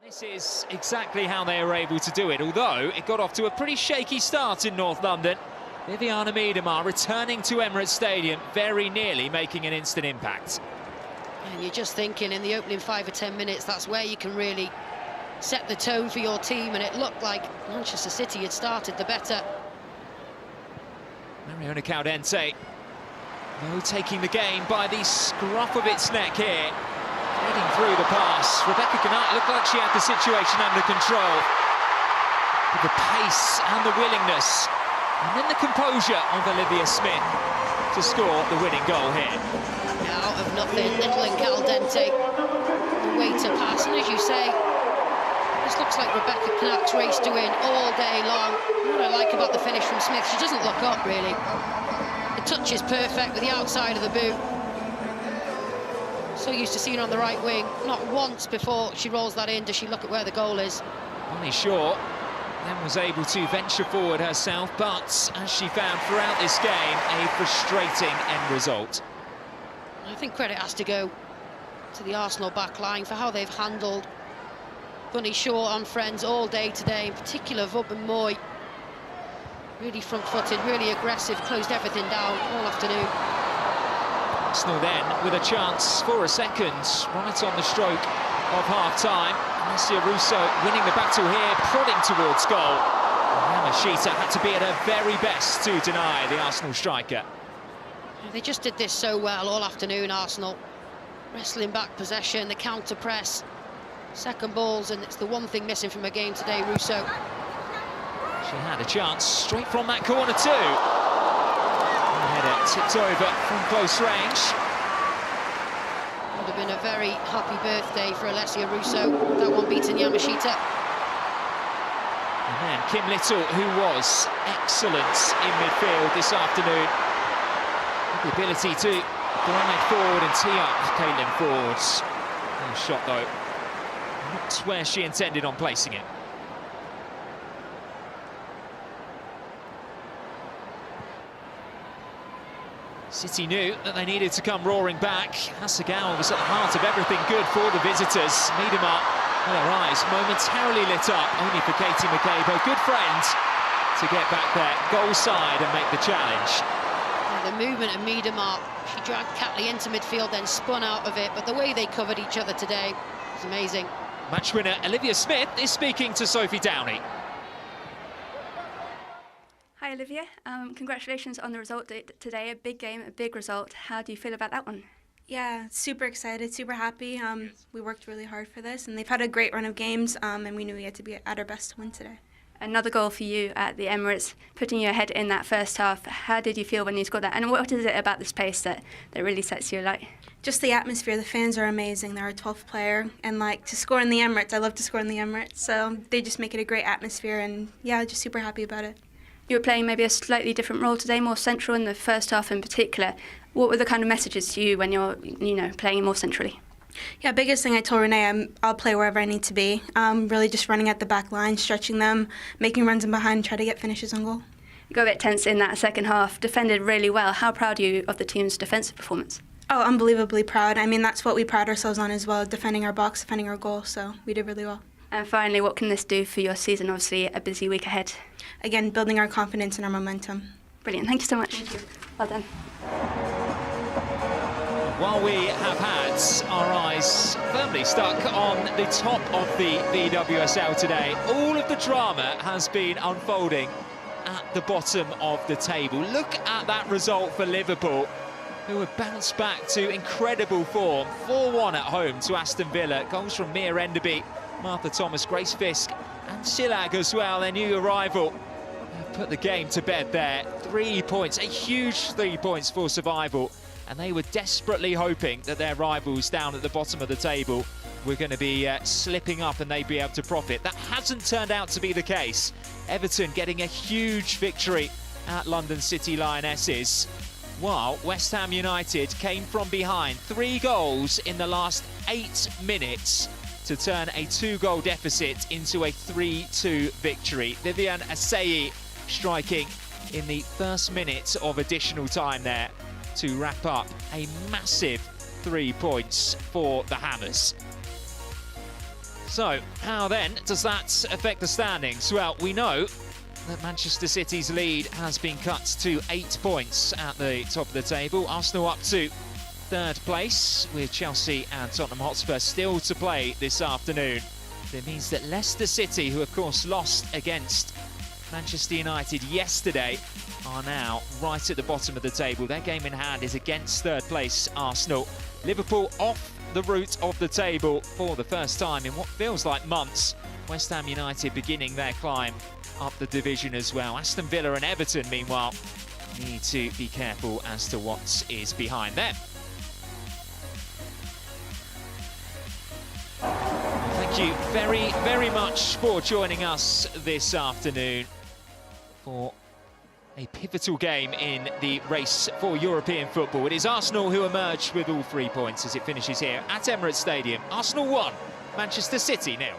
This is exactly how they were able to do it, although it got off to a pretty shaky start in North London. Vivianne Miedema returning to Emirates Stadium, very nearly making an instant impact. And you're just thinking in the opening 5 or 10 minutes, that's where you can really set the tone for your team, and it looked like Manchester City had started the better. Mariona Caldente, though, taking the game by the scruff of its neck here. Heading through the pass, Rebecca Knight looked like she had the situation under control. With the pace and the willingness, and then the composure of Olivia Smith to score the winning goal here. Out of nothing, Little and Caldente, the way to pass, and as you say, this looks like Rebecca Knack's race to win all day long. What I like about the finish from Smith, she doesn't look up really. The touch is perfect with the outside of the boot. So used to seeing her on the right wing. Not once before she rolls that in does she look at where the goal is. Bonnie Shaw then was able to venture forward herself, but as she found throughout this game, a frustrating end result. I think credit has to go to the Arsenal back line for how they've handled Bunny Shaw and friends all day today, in particular Vub and Moy. Really front-footed, really aggressive, closed everything down all afternoon. Arsenal then with a chance for a second, right on the stroke of half-time. Alessia Russo winning the battle here, prodding towards goal. Yamashita had to be at her very best to deny the Arsenal striker. They just did this so well all afternoon, Arsenal. Wrestling back possession, the counter-press, second balls, and it's the one thing missing from her game today, Russo. She had a chance straight from that corner too. Header tipped over from close range. Would have been a very happy birthday for Alessia Russo, that one beating Yamashita. And then Kim Little, who was excellent in midfield this afternoon. The ability to glide forward and tee up Caitlin Ford. Nice shot though, not where she intended on placing it. City knew that they needed to come roaring back. Hasegawa was at the heart of everything good for the visitors. Miedema, well, her eyes momentarily lit up, only for Katie McCabe, her good friend, to get back there, goal side and make the challenge. The movement of Miedema, she dragged Catley into midfield, then spun out of it, but the way they covered each other today was amazing. Match winner Olivia Smith is speaking to Sophie Downey. Hi Olivia, congratulations on the result today, a big game, a big result. How do you feel about that one? Yeah, super excited, super happy. We worked really hard for this, and they've had a great run of games, and we knew we had to be at our best to win today. Another goal for you at the Emirates, putting you ahead in that first half. How did you feel when you scored that, and what is it about this place that really sets you alight? Just the atmosphere, the fans are amazing. They're our 12th player, and like to score in the Emirates, I love to score in the Emirates, so they just make it a great atmosphere, and yeah, just super happy about it. You were playing maybe a slightly different role today, more central in the first half in particular. What were the kind of messages to you when you're, playing more centrally? Yeah, biggest thing I told Renee, I'll play wherever I need to be. Really just running at the back line, stretching them, making runs in behind, try to get finishes on goal. You got a bit tense in that second half, defended really well. How proud are you of the team's defensive performance? Oh, unbelievably proud. I mean, that's what we pride ourselves on as well, defending our box, defending our goal, so we did really well. And finally, what can this do for your season? Obviously, a busy week ahead. Again, building our confidence and our momentum. Brilliant. Thank you so much. Thank you. Well done. While we have had our eyes firmly stuck on the top of the BWSL today, all of the drama has been unfolding at the bottom of the table. Look at that result for Liverpool, who have bounced back to incredible form. 4-1 at home to Aston Villa. Goals from Mia Enderby, Martha Thomas, Grace Fisk and Shillag as well, their new arrival. Put the game to bed there. 3 points, a huge 3 points for survival. And they were desperately hoping that their rivals down at the bottom of the table were going to be slipping up and they'd be able to profit. That hasn't turned out to be the case. Everton getting a huge victory at London City Lionesses, while West Ham United came from behind 3 goals in the last 8 minutes to turn a 2-goal deficit into a 3-2 victory. Vivianne Asseyi striking in the first minute of additional time there to wrap up a massive 3 points for the Hammers. So, how then does that affect the standings? Well, we know that Manchester City's lead has been cut to 8 points at the top of the table. Arsenal up to 3rd place, with Chelsea and Tottenham Hotspur still to play this afternoon. It means that Leicester City, who of course lost against Manchester United yesterday, are now right at the bottom of the table. Their game in hand is against 3rd place Arsenal. Liverpool off the route of the table for the first time in what feels like months. West Ham United beginning their climb up the division as well. Aston Villa and Everton, meanwhile, need to be careful as to what is behind them. Thank you very, very much for joining us this afternoon for a pivotal game in the race for European football. It is Arsenal who emerge with all 3 points as it finishes here at Emirates Stadium. Arsenal 1, Manchester City 0.